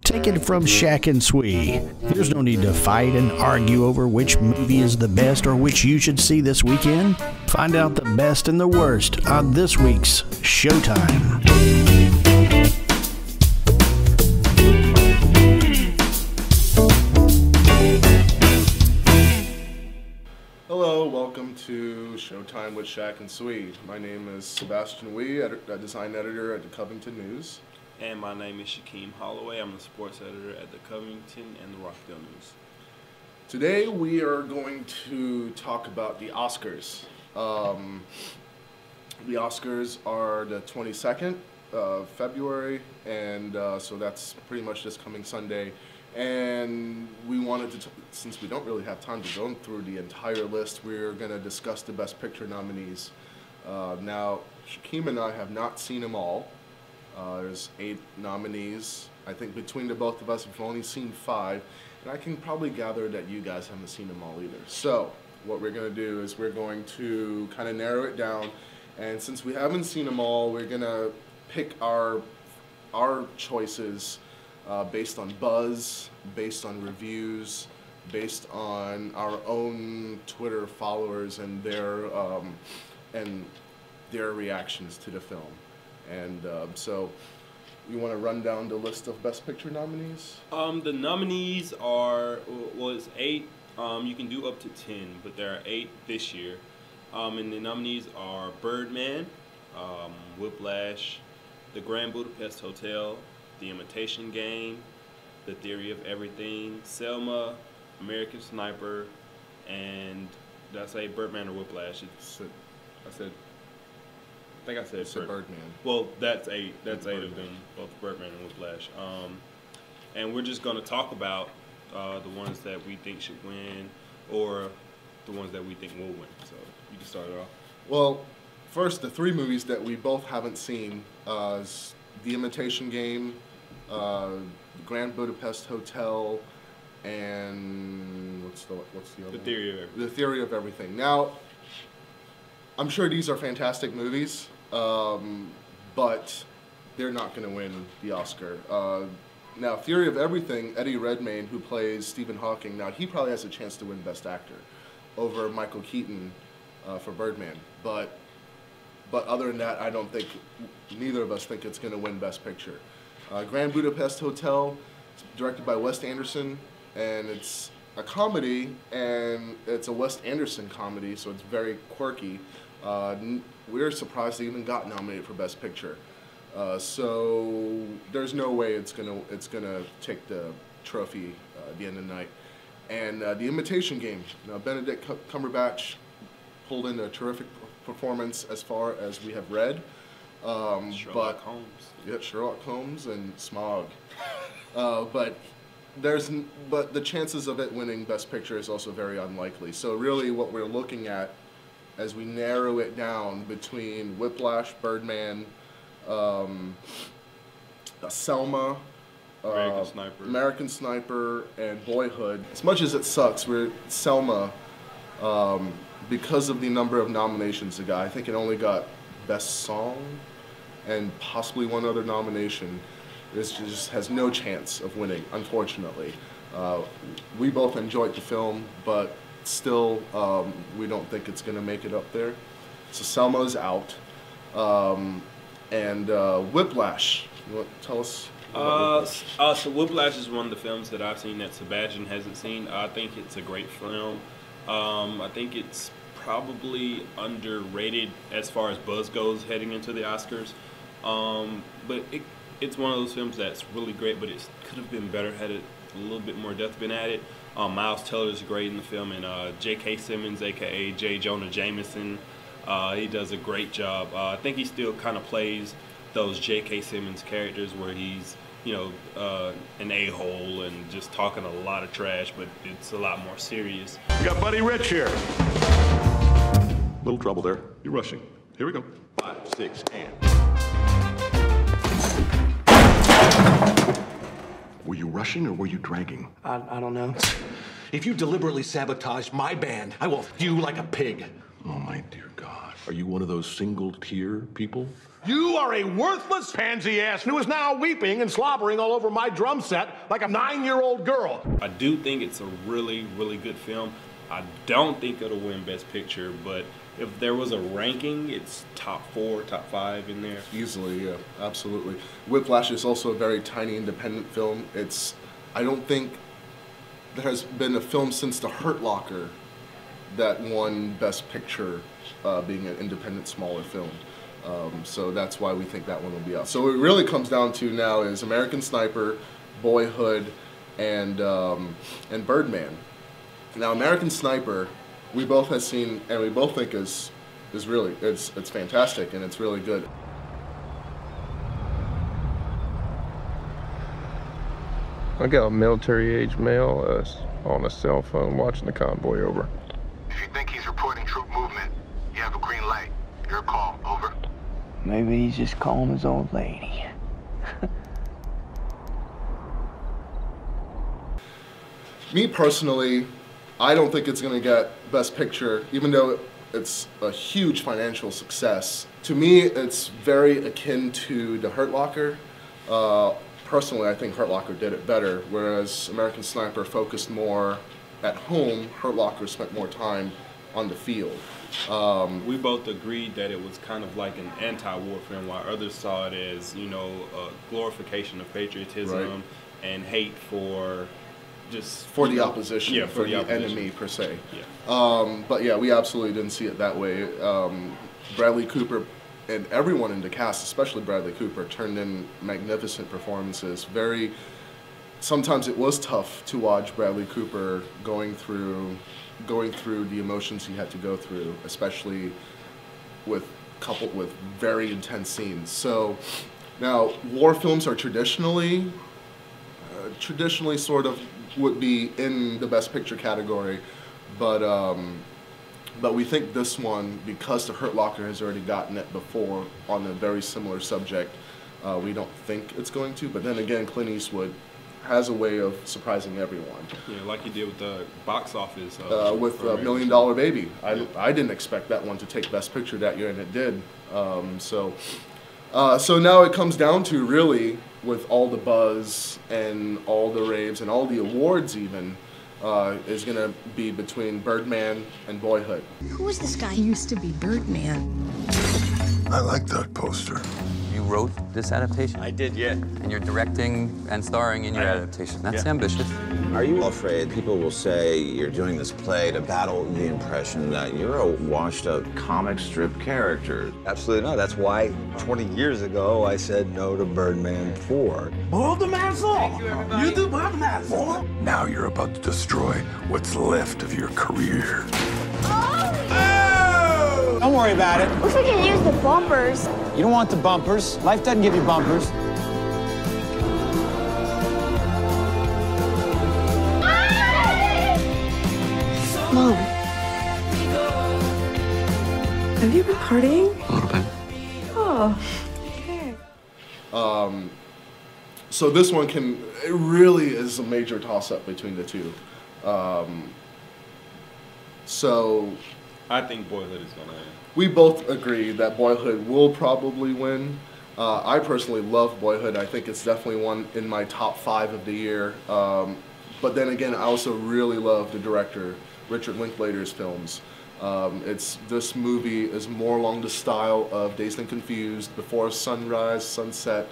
Take it from Shak and Swee. There's no need to fight and argue over which movie is the best or which you should see this weekend. Find out the best and the worst on this week's Showtime. Hello, welcome to Showtime with Shak and Swee. My name is Sebastian Wee, design editor at the Covington News. And my name is Shakeem Holloway. I'm the sports editor at the Covington and the Rockdale News. Today we are going to talk about the Oscars. The Oscars are the 22nd of February, and so that's pretty much this coming Sunday. And we wanted to, since we don't really have time to go through the entire list, we're going to discuss the Best Picture nominees. Now, Shakeem and I have not seen them all. There's 8 nominees. I think between the both of us, we've only seen 5, and I can probably gather that you guys haven't seen them all either. So, what we're going to do is we're going to kind of narrow it down, and since we haven't seen them all, we're going to pick our choices based on buzz, based on reviews, based on our own Twitter followers and their reactions to the film. And so, you want to run down the list of Best Picture nominees? The nominees are, well, it's 8. You can do up to 10, but there are 8 this year. And the nominees are Birdman, Whiplash, The Grand Budapest Hotel, The Imitation Game, The Theory of Everything, Selma, American Sniper, and did I say Birdman or Whiplash? I think I said Birdman. Well, that's 8. That's 8 of them, both Birdman and Whiplash. And we're just going to talk about the ones that we think should win, or the ones that we think will win. So you can start it off. Well, first, the 3 movies that we both haven't seen is The Imitation Game, Grand Budapest Hotel, and what's the other one? The Theory of Everything. The Theory of Everything. Now, I'm sure these are fantastic movies, but they're not going to win the Oscar. Now, Theory of Everything, Eddie Redmayne, who plays Stephen Hawking, now he probably has a chance to win Best Actor over Michael Keaton for Birdman. But other than that, I don't think, neither of us think it's going to win Best Picture. Grand Budapest Hotel, it's directed by Wes Anderson, and it's a comedy, and it's a Wes Anderson comedy, so it's very quirky. We're surprised they even got nominated for Best Picture. So there's no way it's gonna take the trophy at the end of the night. And The Imitation Game. Now, Benedict Cumberbatch pulled in a terrific performance as far as we have read. Sherlock Holmes. Yeah, Sherlock Holmes and Smog. But the chances of it winning Best Picture is also very unlikely. So really what we're looking at as we narrow it down between Whiplash, Birdman, Selma, American Sniper, and Boyhood. As much as it sucks, Selma, because of the number of nominations it got, I think it only got Best Song and possibly one other nomination. This just has no chance of winning, unfortunately. We both enjoyed the film, but still, we don't think it's going to make it up there. So Selma's out. And Whiplash, you want to tell us about Whiplash? So Whiplash is one of the films that I've seen that Sebastian hasn't seen. I think it's a great film. I think it's probably underrated as far as buzz goes heading into the Oscars. But it's one of those films that's really great, but it could have been better had it a little bit more depth been added. Miles Teller is great in the film, and J.K. Simmons, a.k.a. J. Jonah Jameson, he does a great job. I think he still kind of plays those J.K. Simmons characters where he's, an a-hole and just talking a lot of trash, but it's a lot more serious. We got Buddy Rich here. Little trouble there. You're rushing. Here we go. 5, 6, and... Were you rushing or were you dragging? I don't know. If you deliberately sabotage my band, I will f you like a pig. Oh, my dear God. Are you one of those single-tier people? You are a worthless pansy ass who is now weeping and slobbering all over my drum set like a 9-year-old girl. I do think it's a really, really good film. I don't think it'll win Best Picture, but if there was a ranking, it's top 4, top 5 in there. Easily, yeah, absolutely. Whiplash is also a very tiny independent film. I don't think there has been a film since The Hurt Locker that won Best Picture, being an independent, smaller film. So that's why we think that one will be out. So what it really comes down to now is American Sniper, Boyhood, and Birdman. Now, American Sniper, we both have seen, and we both think is really, it's fantastic and it's really good. I got a military-age male on a cell phone watching the convoy over. If you think he's reporting troop movement, you have a green light. Your call, over. Maybe he's just calling his old lady. Me personally, I don't think it's going to get Best Picture, even though it's a huge financial success. To me, it's very akin to The Hurt Locker. Personally, I think Hurt Locker did it better, whereas American Sniper focused more at home. Hurt Locker spent more time on the field. We both agreed that it was kind of like an anti-war film, while others saw it as, you know, a glorification of patriotism, right, and hate for just for the opposition, yeah, for the enemy per se. Yeah. But yeah, we absolutely didn't see it that way. Bradley Cooper and everyone in the cast, especially Bradley Cooper, turned in magnificent performances. Sometimes it was tough to watch Bradley Cooper going through the emotions he had to go through, especially coupled with very intense scenes. So now, war films are traditionally sort of would be in the Best Picture category, but we think this one, because The Hurt Locker has already gotten it before on a very similar subject, we don't think it's going to. But then again, Clint Eastwood has a way of surprising everyone. Yeah, like he did with the box office. With $1 Million Baby. I didn't expect that one to take Best Picture that year, and it did. So now it comes down to, really, with all the buzz and all the raves and all the awards even, is going to be between Birdman and Boyhood. Who is this guy? He used to be Birdman. I like that poster. You wrote this adaptation? I did, yeah. And you're directing and starring in your adaptation. That's ambitious. Are you afraid people will say you're doing this play to battle the impression that you're a washed-up comic strip character? Absolutely not. That's why 20 years ago I said no to Birdman 4. Birdman 4? You do Birdman 4? Now you're about to destroy what's left of your career. Don't worry about it. Looks like you can use the bumpers. You don't want the bumpers. Life doesn't give you bumpers. Mom. Have you been partying? A little bit. Oh, okay. So this one it really is a major toss-up between the two. So I think Boyhood is going to win. We both agree that Boyhood will probably win. I personally love Boyhood. I think it's definitely one in my top 5 of the year. But then again, I also really love the director, Richard Linklater's films. This movie is more along the style of Dazed and Confused, Before Sunrise, Sunset,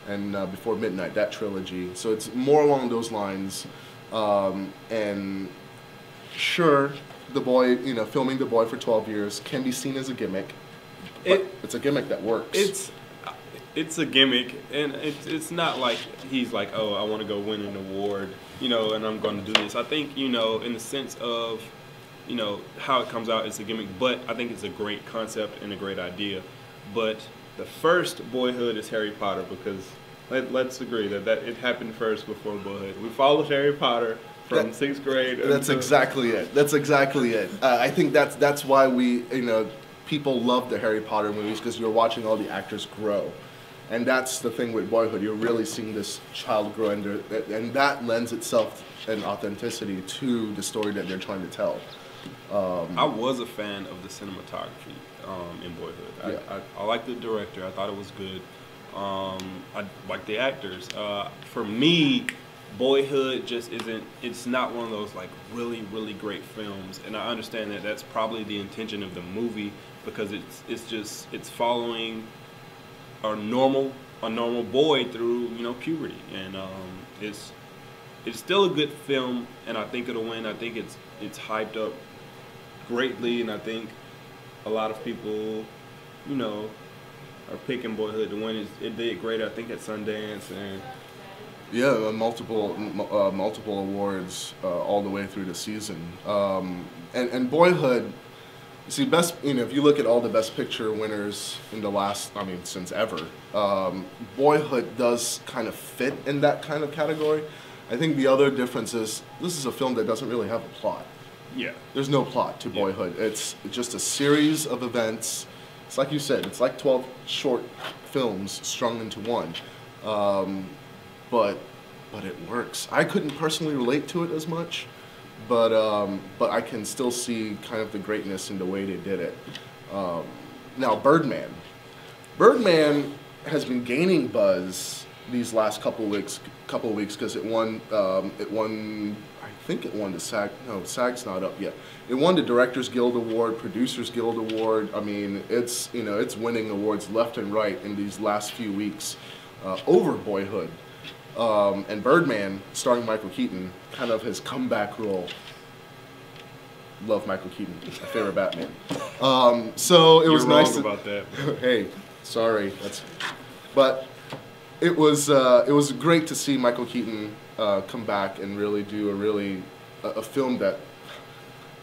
and Before Midnight, that trilogy. So it's more along those lines. And sure, the boy, filming the boy for 12 years can be seen as a gimmick, but it's a gimmick that works. It's a gimmick, and it's not like he's like, oh, I want to go win an award, and I'm going to do this. I think, in the sense of, how it comes out, it's a gimmick, but I think it's a great concept and a great idea. But the first Boyhood is Harry Potter, because let's agree that it happened first before Boyhood. We followed Harry Potter from 6th grade. That's exactly it. That's exactly it. I think that's why people love the Harry Potter movies, because you're watching all the actors grow. And that's the thing with Boyhood. You're really seeing this child grow, and that lends itself an authenticity to the story that they're trying to tell. I was a fan of the cinematography in Boyhood. I liked the director. I thought it was good. I like the actors. For me, Boyhood just isn't. It's not one of those like really, really great films. And I understand that that's probably the intention of the movie because it's following a normal boy through puberty, and it's still a good film, and I think it'll win. I think it's hyped up greatly, and I think a lot of people, are picking Boyhood to win. It did great, I think, at Sundance, and multiple awards all the way through the season. And Boyhood, see, if you look at all the Best Picture winners in the last, since ever, Boyhood does kind of fit in that kind of category. I think the other difference is this is a film that doesn't really have a plot. Yeah. There's no plot to Boyhood. It's just a series of events. It's like you said, it's like 12 short films strung into one. But it works. I couldn't personally relate to it as much, but I can still see kind of the greatness in the way they did it. Now, Birdman has been gaining buzz these last couple of weeks because it won. I think it won the SAG. No, SAG's not up yet. It won the Directors Guild Award, Producers Guild Award. It's winning awards left and right in these last few weeks over Boyhood. And Birdman, starring Michael Keaton, kind of his comeback role. Love Michael Keaton, my favorite Batman. So it was nice. You're wrong about that. Hey, sorry. But it was great to see Michael Keaton come back and really do a film that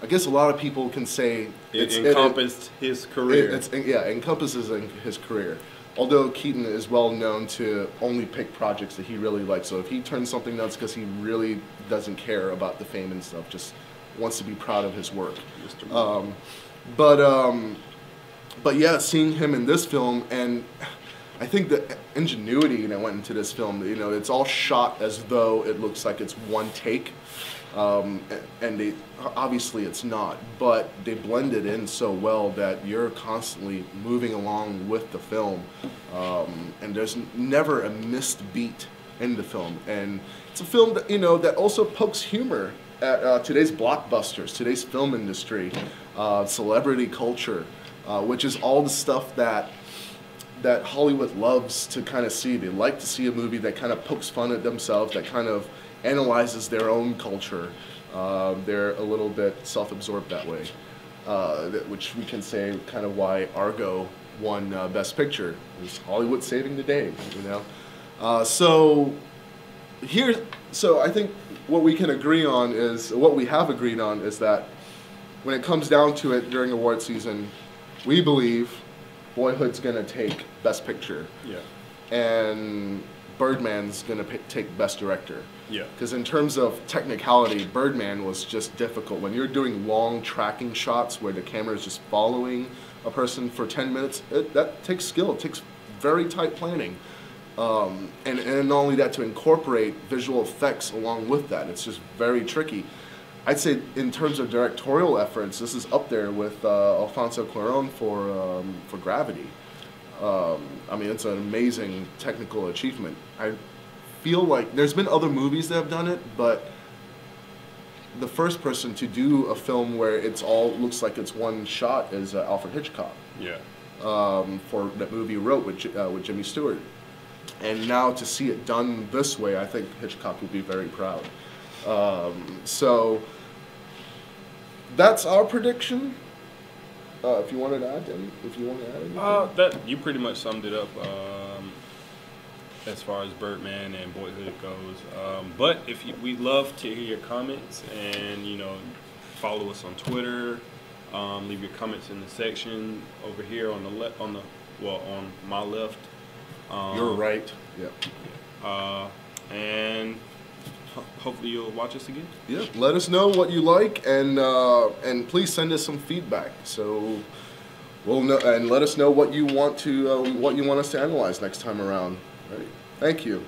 I guess a lot of people can say encompassed his career. Encompasses his career. Although Keaton is well known to only pick projects that he really likes. So if he turns something down, it's because he really doesn't care about the fame and stuff. Just wants to be proud of his work. But yeah, seeing him in this film, and I think the ingenuity that went into this film, it's all shot as though it looks like it's one take. And obviously it's not, but they blend it in so well that you're constantly moving along with the film, and there's never a missed beat in the film. And it's a film that that also pokes humor at today's blockbusters, today's film industry, celebrity culture, which is all the stuff that Hollywood loves to kind of see. They like to see a movie that kind of pokes fun at themselves, that kind of analyzes their own culture. They're a little bit self-absorbed that way, which we can say kind of why Argo won Best Picture. It was Hollywood saving the day, So I think what we have agreed on is that when it comes down to it during award season, we believe Boyhood's gonna take Best Picture. Yeah. And Birdman's gonna take Best Director. Yeah. Because in terms of technicality, Birdman was just difficult. When you're doing long tracking shots where the camera is just following a person for 10 minutes, that takes skill. It takes very tight planning. And not only that, to incorporate visual effects along with that, it's just very tricky. I'd say in terms of directorial efforts, this is up there with Alfonso Cuarón for Gravity. It's an amazing technical achievement. I feel like there's been other movies that have done it, but the first person to do a film where it's all looks like it's one shot is Alfred Hitchcock. Yeah. For that movie he wrote with Jimmy Stewart. And now to see it done this way, I think Hitchcock would be very proud. So that's our prediction. If you wanted to add anything. That you pretty much summed it up as far as Birdman and Boyhood goes. But we'd love to hear your comments, and follow us on Twitter. Leave your comments in the section over here on on my left. You're right. Yeah. And hopefully you'll watch us again. Yeah. Let us know what you like, and please send us some feedback. So we'll know, and let us know what you want us to analyze next time around. All right. Thank you.